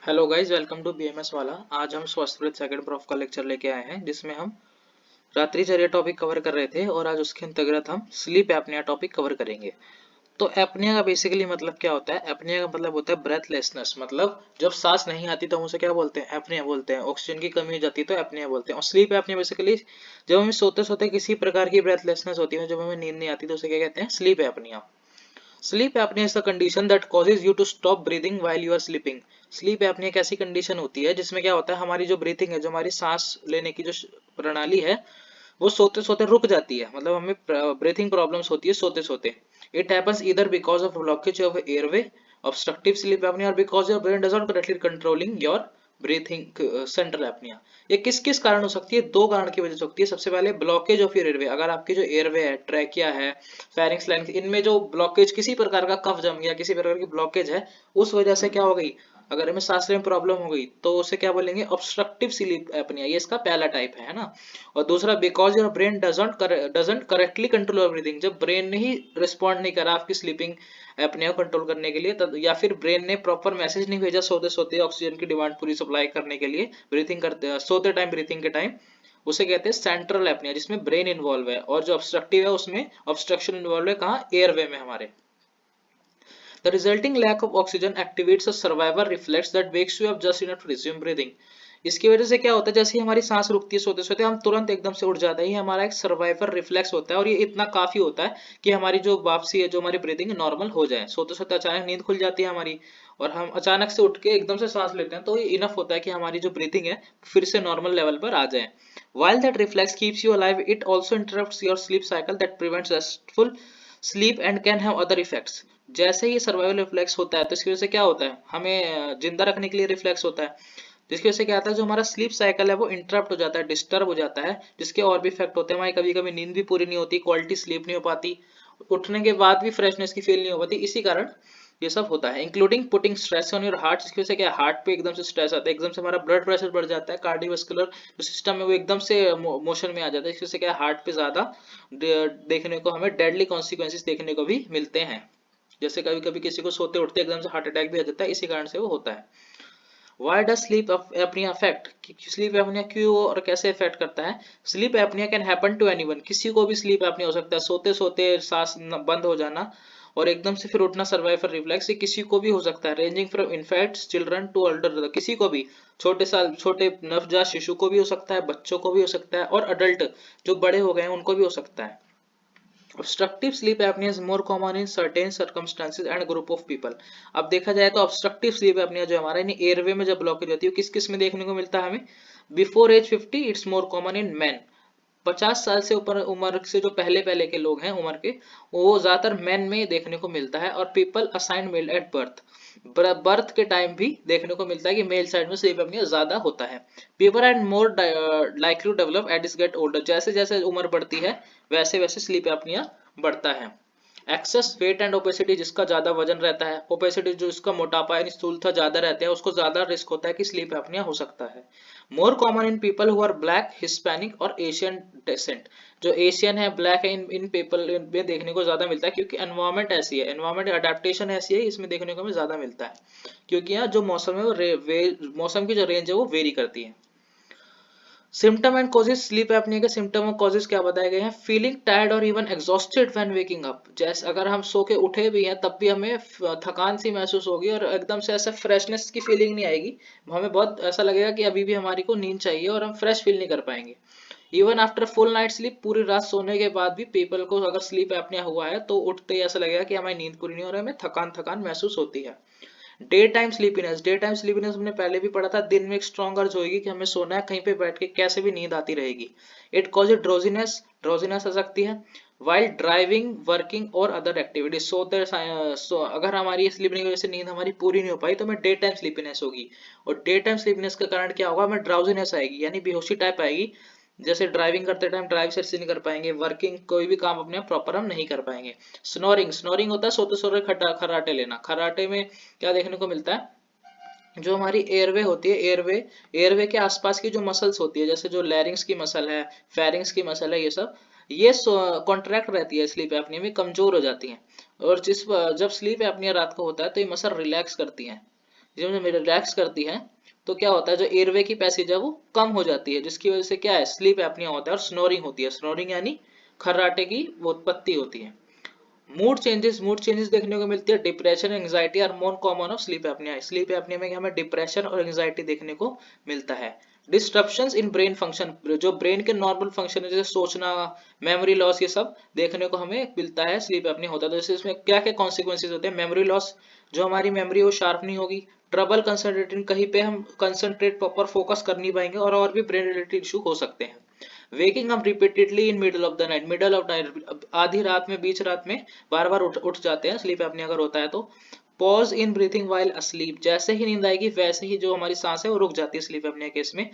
Hello guys, welcome to BMS वाला। आज हम स्वास्थ्य सेकंड प्रॉफ का लेक्चर लेके आए हैं जिसमें हम रात्रिचर्या टॉपिक कवर कर रहे थे और आज उसके अंतर्गत हम स्लीप एपनिया टॉपिक कवर करेंगे। तो एपनिया का बेसिकली मतलब क्या होता है? एपनिया का मतलब होता है ब्रेथलेसनेस, मतलब जब सांस नहीं आती तो हम उसे क्या बोलते हैं? एपनिया बोलते हैं। ऑक्सीजन की कमी हो जाती है तो एपनिया बोलते हैं। और स्लीप एपनिया बेसिकली जब हमें सोते सोते किसी प्रकार की ब्रेथलेसनेस होती है, जब हमें नींद नहीं आती तो उसे क्या कहते हैं? Sleep apnea. Sleep apnea is the condition that causes you to stop breathing while you are sleeping. Sleep apnea एक ऐसी कंडीशन होती है जिसमें क्या होता है, हमारी जो ब्रीथिंग है, जो हमारी सांस लेने की जो प्रणाली है, वो सोते सोते रुक जाती है। मतलब हमें ब्रीथिंग प्रॉब्लम्स होती है सोते सोते। It happens either because of blockage of airway, obstructive sleep apnea, और because your brain does not correctly controlling your breathing central apnea. ये किस किस कारण हो सकती है? दो कारण की वजह से होती है। सबसे पहले ब्लॉकेज ऑफ योर एयरवे। अगर आपकी जो एयरवे है, ट्रैकिया है, फेरिंक्स लाइन, इनमें जो ब्लॉकेज, किसी प्रकार का कफ जम गया, किसी प्रकार की ब्लॉकेज है, उस वजह से क्या हो गई, अगर हमें सांस लेने में प्रॉब्लम हो गई तो उसे क्या बोलेंगे? Obstructive sleep apnoea. ये इसका पहला टाइप है ना। और दूसरा, because your brain doesn't correctly control your breathing. जब ब्रेन ने ही रिस्पॉन्ड नहीं करा आपकी स्लीपिंग एपनिया को कंट्रोल करने के लिए, तब या फिर ब्रेन ने प्रॉपर मैसेज नहीं भेजा सोते सोते ऑक्सीजन की डिमांड पूरी सप्लाई करने के लिए, ब्रीथिंग करते सोते टाइम, ब्रीथिंग के टाइम, उसे कहते हैं सेंट्रल एपनिया, जिसमें ब्रेन इन्वॉल्व है। और जो ऑब्स्ट्रक्टिव है उसमें ऑब्स्ट्रक्शन इन्वॉल्व है, कहाँ? एयरवे में हमारे। The resulting lack of oxygen activates a survivor reflex that wakes you up just enough to resume breathing. इसकी वजह से क्या होता है, जैसे ही हमारी सांस रुकती है सोते सोते, हम तुरंत एकदम से उठ जाते हैं। ये हमारा एक सर्वाइवर रिफ्लेक्स होता है और ये इतना काफी होता है कि हमारी जो वापसी है, जो हमारी ब्रीदिंग नॉर्मल हो जाए। सोते सोते अचानक नींद खुल जाती है हमारी और हम अचानक से उठ के एकदम से सांस लेते हैं, तो ये इनफ होता है कि हमारी जो ब्रीथिंग है फिर से नॉर्मल लेवल पर आ जाए। While that reflex keeps you alive, it also interrupts your sleep cycle that prevents restful sleep and can have other effects. जैसे ही सर्वाइवल रिफ्लेक्स होता है तो इसकी वजह से क्या होता है, हमें जिंदा रखने के लिए रिफ्लेक्स होता है। जिसकी वजह से क्या आता है, जो हमारा स्लीप साइकिल है वो इंटरप्ट हो जाता है, डिस्टर्ब हो जाता है, जिसके और भी इफेक्ट होते हैं। हमारी कभी कभी नींद भी पूरी नहीं होती, क्वालिटी स्लीप नहीं हो पाती, उठने के बाद भी फ्रेशनेस की फील नहीं हो पाती। इसी कारण ये सब होता है, including putting stress on your heart. इसकी वजह से क्या, हार्ट पे एकदम से स्ट्रेस आता है, एकदम से हमारा ब्लड प्रेशर बढ़ जाता है, कार्डियोवास्कुलर जो सिस्टम है वो एकदम से मोशन में आ जाता है। इसकी वजह से क्या, हार्ट पे ज्यादा देखने को, हमें डेडली कॉन्सिक्वेंसेस देखने को भी मिलते हैं। जैसे कभी कभी किसी को सोते उठते एकदम से हार्ट अटैक भी आ जाता है, इसी कारण से वो होता है। Why does sleep apnea affect? Sleep apnea क्यों और कैसे इफेक्ट करता है? Sleep apnea can happen to anyone. किसी को भी स्लीप एपनिया हो सकता है। सोते सोते सांस बंद हो जाना और एकदम से फिर उठना, सर्वाइवल रिफ्लेक्स, ये किसी को भी हो सकता है। Ranging from infants children to older, किसी को भी, छोटे नवजात शिशु को भी हो सकता है, बच्चों को भी हो सकता है, और अडल्ट जो बड़े हो गए हैं उनको भी हो सकता है। Obstructive sleep apnea is more common in certain circumstances and group of people. अब देखा जाए तो ऑब्स्ट्रक्टिव स्लीप एपनिया जो हमारा एयरवे में जब ब्लॉकेज होती है, किस किस में देखने को मिलता है हमें? Before age 50 it's more common in man. 50 साल से ऊपर उम्र से जो पहले पहले के लोग हैं उम्र के, वो ज्यादातर मेन में देखने को मिलता है। और people assigned male at birth, birth के टाइम भी देखने को मिलता है कि मेल साइड में स्लीप एपनिया ज्यादा होता है। People and more like to develop at is get older. जैसे जैसे उम्र बढ़ती है वैसे वैसे स्लीप एपनिया बढ़ता है। एक्सेस वेट एंड ओपेसिटी, जिसका ज्यादा वजन रहता है, ओपेसिटी जो इसका मोटापा यानी स्थूलता ज्यादा रहता है, उसको ज्यादा रिस्क होता है कि स्लीप एपनिया हो सकता है। More common in people who are black, Hispanic और एशियन डेसेंट। जो एशियन है, ब्लैक है, इन पीपल में देखने को ज्यादा मिलता है, क्योंकि एनवायरमेंट ऐसी है, एनवायरमेंट अडेप्टेशन ऐसी है, इसमें देखने को हमें ज्यादा मिलता है। क्योंकि यहाँ जो मौसम है वो मौसम की जो रेंज है वो वेरी करती है। Symptom and causes, sleep apnoea के सिम्टम और कॉजेज क्या बताए गए हैं? फीलिंग टायर्ड और even exhausted when waking up. जैसे अगर हम सो के उठे भी हैं तब भी हमें थकान सी महसूस होगी और एकदम से ऐसा फ्रेशनेस की फीलिंग नहीं आएगी। हमें बहुत ऐसा लगेगा कि अभी भी हमारी को नींद चाहिए और हम फ्रेश फील नहीं कर पाएंगे। Even after full night sleep, पूरी रात सोने के बाद भी पीपल को अगर स्लीप एपनिया हुआ है तो उठते ही ऐसा लगेगा कि हमारी नींद पूरी नहीं हो रही है, हमें थकान थकान महसूस होती है। डे टाइम स्लीपीनेस हमने पहले भी पढ़ा था, दिन में एक स्ट्रॉन्ग अर्ज होगी कि हमें सोना है, कहीं पे बैठ के कैसे भी नींद आती रहेगी। इट कॉज ड्रोजीनेस, ड्रोजीनेस आ सकती है। वाइल ड्राइविंग, वर्किंग और अदर एक्टिविटीज, अगर हमारी स्लीपिंग की वजह से नींद हमारी पूरी नहीं हो पाई तो हमें डे टाइम स्लीपीनेस होगी। और डे टाइम स्लीपीनेस के कारण क्या होगा, हमें ड्राउजीनेस आएगी, यानी बेहोशी टाइप आएगी। जैसे ड्राइविंग करते टाइम ड्राइव से नहीं कर पाएंगे, वर्किंग कोई भी काम अपने प्रॉपर हम नहीं कर पाएंगे। स्नोरिंग, स्नोरिंग होता है सोते सोते खराटे लेना। खराटे में क्या देखने को मिलता है, जो हमारी एयरवे होती है, एयरवे के आसपास की जो मसल्स होती है, जैसे जो लैरिंग्स की मसल है, फेरिंग्स की मसल है, ये सब ये कॉन्ट्रैक्ट रहती है, स्लीप एपनिया में कमजोर हो जाती है। और जब स्लीप एपनिया रात को होता है तो ये मसल रिलैक्स करती है। जब रिलैक्स करती है तो क्या होता है, जो एयरवे की पैसेज है वो कम हो जाती है, जिसकी वजह से क्या है, स्लीप एपनिया होता है और स्नोरिंग होती है। स्नोरिंग यानी खर्राटे की वो उत्पत्ति होती है। मूड चेंजेस देखने को मिलती है। Depression, anxiety are more common of sleep apnea. Sleep apnea में हमें डिप्रेशन और एंजाइटी देखने को मिलता है। डिस्ट्रप्शंस इन ब्रेन फंक्शन, जो ब्रेन के नॉर्मल फंक्शन है जैसे सोचना, मेमोरी लॉस, ये सब देखने को हमें मिलता है स्लीप एपनिया होता है। तो इसमें क्या क्या कॉन्सिक्वेंसेज होते हैं, मेमोरी लॉस, जो हमारी मेमोरी वो शार्प नहीं होगी। ट्रबल कंसंट्रेटिंग, कहीं पे हम कंसंट्रेट प्रॉपर फोकस कर नहीं पाएंगे और भी ब्रेन रिलेटेड इशू हो सकते हैं। Waking up repeatedly in middle of the night, middle of night आधी रात में, बीच रात में बार बार उठ जाते हैं स्लीप एपनिया अगर होता है तो। Pause in breathing while asleep, जैसे ही नींद आएगी वैसे ही जो हमारी सांस है वो रुक जाती है स्लीप एपनिया केस में।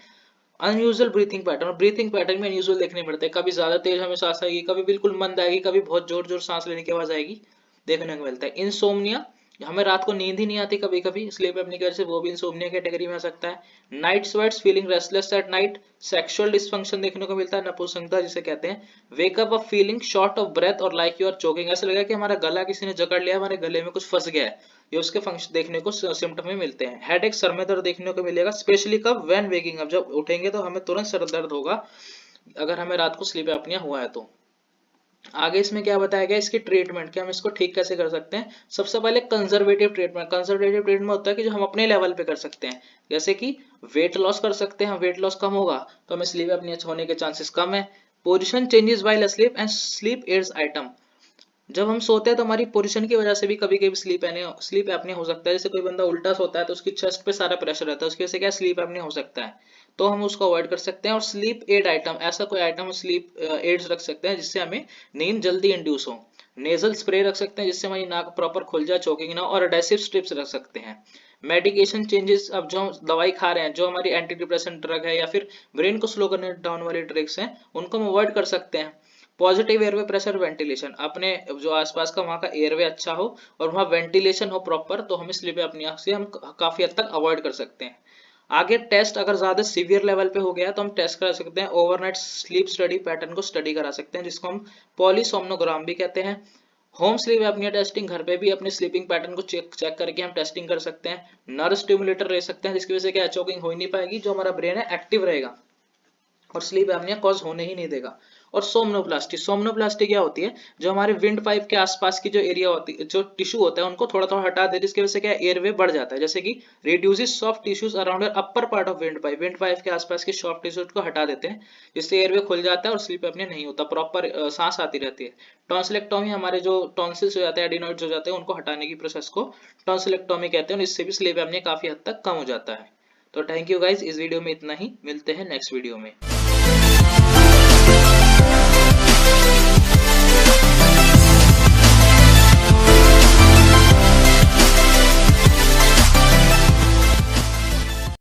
अनयूजुअल ब्रीथिंग पैटर्न में अनयूजुअल देखने मिलते हैं, कभी ज्यादा तेज हमें सांस आएगी, कभी बिल्कुल मंद आएगी, कभी बहुत जोर जोर सांस लेने की आवाज आएगी, देखने को मिलता है। इंसोम्निया, हमें रात को नींद ही नहीं आती कभी कभी स्लीप एपनिया की वजह से, वो भी इंसोम्निया कैटेगरी में आ सकता है। Night sweats, feeling restless at night, sexual dysfunction देखने को मिलता है, नपुंसकता जिसे कहते हैं। Wake up of feeling short of breath और लाइक यू आर चोकिंग, ऐसा लगा कि हमारा गला किसी ने जकड़ लिया, हमारे गले में कुछ फंस गया है, ये उसके फंक्शन देखने को सिम्टम में मिलते हैं। हेडेक, सर में दर्द देखने को मिलेगा, स्पेशली कब, व्हेन वेकिंग अप, जब उठेंगे तो हमें तुरंत सर दर्द होगा अगर हमें रात को स्लीप एपनिया हुआ है तो। आगे इसमें क्या बताया गया, इसकी ट्रीटमेंट, कि हम इसको ठीक कैसे कर सकते हैं। सबसे पहले कंजर्वेटिव ट्रीटमेंट, कंजर्वेटिव ट्रीटमेंट होता है कि जो हम अपने लेवल पे कर सकते हैं, जैसे कि वेट लॉस कर सकते हैं, वेट लॉस कम होगा तो हमें स्लीप एपनिया होने के चांसेस कम है। Position changes while sleep and sleep aids item, जब हम सोते हैं तो हमारी पोजीशन की वजह से भी कभी कभी स्लीप एपनिया हो सकता है। जैसे कोई बंदा उल्टा सोता है तो उसकी चेस्ट पे सारा प्रेशर रहता है, उसकी वजह से क्या स्लीप एपनिया हो सकता है, तो हम उसको अवॉइड कर सकते हैं। और स्लीप एड आइटम, ऐसा कोई आइटम स्लीप एड्स रख सकते हैं जिससे हमें नींद जल्दी इंड्यूस हो। नेजल स्प्रे रख सकते हैं जिससे हमारी नाक प्रॉपर खुल जाए, चोकिंग ना, और एडेसिव स्ट्रिप्स रख सकते हैं। मेडिकेशन चेंजेस, अब जो हम दवाई खा रहे हैं, जो हमारी एंटी डिप्रेसेंट ड्रग है या फिर ब्रेन को स्लो करने डाउन वाली ड्रग्स हैं, उनको हम अवॉइड कर सकते हैं। पॉजिटिव एयरवे प्रेशर वेंटिलेशन, अपने जो आसपास का वहाँ का एयरवे अच्छा हो और वहाँ वेंटिलेशन हो प्रॉपर, तो हमें स्लीप एपनिया से हम काफी हद तक अवॉइड कर सकते हैं। आगे टेस्ट, अगर ज्यादा सीवियर लेवल पे हो गया तो हम टेस्ट करा सकते हैं, ओवरनाइट स्लीप स्टडी पैटर्न को स्टडी करा सकते हैं, जिसको हम पॉलीसोम्नोग्राम भी कहते हैं। होम स्लीप एपनिया टेस्टिंग, घर पे भी अपने स्लीपिंग पैटर्न को चेक करके हम टेस्टिंग कर सकते हैं। नर्व स्टिमुलेटर ले सकते हैं जिसकी वजह से क्या, चोकिंग हो ही नहीं पाएगी, जो हमारा ब्रेन है एक्टिव रहेगा और स्लीप एपनिया कॉज होने ही नहीं देगा। और सोमनोप्लास्टी, सोमनोप्लास्टी क्या होती है, जो हमारे विंड पाइप के आसपास की जो एरिया होती है, जो टिश्यू होता है, उनको थोड़ा थोड़ा हटा देते हैं, जिसकी वजह से क्या, एयरवे बढ़ जाता है। जैसे कि reduces soft tissues around upper part of wind pipe, wind pipe के आसपास के सॉफ्ट टिश्यूज को हटा देते हैं, जिससे एयरवे खुल जाता है और स्लीप एपनिया नहीं होता, प्रॉपर सांस आती रहती है। टॉन्सिलेक्टोमी, हमारे जो टॉन्सिल्स हो जाते हैं, एडिनोइड्स हो जाते हैं, उनको हटाने की प्रोसेस को टॉन्सिलेक्टोमी कहते हैं, और इससे भी स्लीप एपनिया काफी हद तक कम हो जाता है। तो थैंक यू गाइज, इस वीडियो में इतना ही, मिलते हैं नेक्स्ट वीडियो में।